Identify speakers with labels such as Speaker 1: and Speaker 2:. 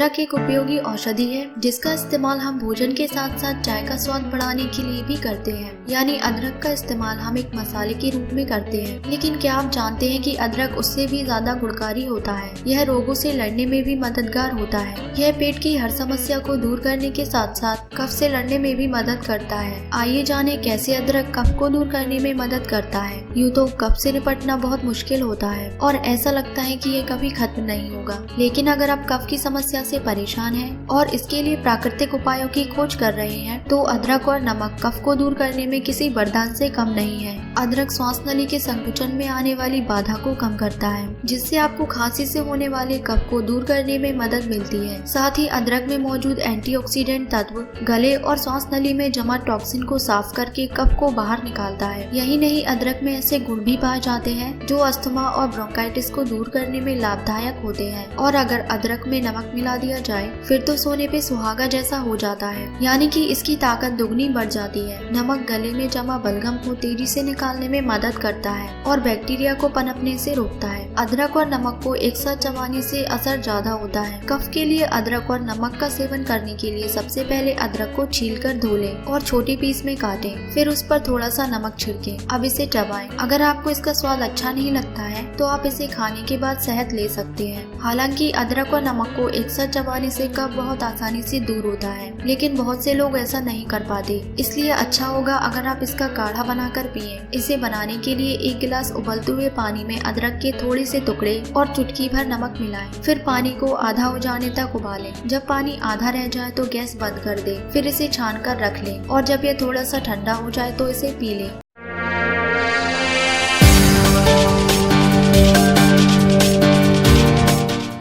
Speaker 1: अदरक एक उपयोगी औषधि है जिसका इस्तेमाल हम भोजन के साथ साथ चाय का स्वाद बढ़ाने के लिए भी करते हैं। यानी अदरक का इस्तेमाल हम एक मसाले के रूप में करते हैं। लेकिन क्या आप जानते हैं कि अदरक उससे भी ज्यादा गुणकारी होता है। यह रोगों से लड़ने में भी मददगार होता है। यह पेट की हर समस्या को दूर करने के साथ साथ कफ से लड़ने में भी मदद करता है। आइए जाने कैसे अदरक कफ को दूर करने में मदद करता है। यूँ तो कफ से निपटना बहुत मुश्किल होता है और ऐसा लगता है कि ये कभी खत्म नहीं होगा। लेकिन अगर आप कफ की समस्या से परेशान हैं और इसके लिए प्राकृतिक उपायों की खोज कर रहे हैं तो अदरक और नमक कफ को दूर करने में किसी वरदान से कम नहीं है। अदरक श्वास नली के संकुचन में आने वाली बाधा को कम करता है, जिससे आपको खांसी से होने वाले कफ को दूर करने में मदद मिलती है। साथ ही अदरक में मौजूद एंटीऑक्सीडेंट तत्व गले और श्वास नली में जमा टॉक्सिन को साफ करके कफ को बाहर निकालता है। यही नहीं, अदरक में ऐसे गुण भी पाए जाते हैं जो अस्थमा और ब्रोंकाइटिस को दूर करने में लाभदायक होते हैं। और अगर अदरक में नमक मिला दिया जाए फिर तो सोने पे सुहागा जैसा हो जाता है, यानी कि इसकी ताकत दुगनी बढ़ जाती है। नमक गले में जमा बलगम को तेजी से निकालने में मदद करता है और बैक्टीरिया को पनपने से रोकता है। अदरक और नमक को एक साथ चबाने से असर ज्यादा होता है। कफ के लिए अदरक और नमक का सेवन करने के लिए सबसे पहले अदरक को छीलकर धो लें और छोटे पीस में काटें, फिर उस पर थोड़ा सा नमक छिड़कें। अब इसे चबाएं। अगर आपको इसका स्वाद अच्छा नहीं लगता है तो आप इसे खाने के बाद शहद ले सकते हैं। हालांकि अदरक और नमक को एक साथ चबाने से कफ बहुत आसानी से दूर होता है, लेकिन बहुत से लोग ऐसा नहीं कर पाते। इसलिए अच्छा होगा अगर आप इसका काढ़ा बनाकर पिएं। इसे बनाने के लिए एक गिलास उबलते हुए पानी में अदरक के थोड़े से टुकड़े और चुटकी भर नमक मिलाएं। फिर पानी को आधा हो जाने तक उबालें। जब पानी आधा रह जाए तो गैस बंद कर दें। फिर इसे छान कर रख लें और जब यह थोड़ा सा ठंडा हो जाए तो इसे पी लें।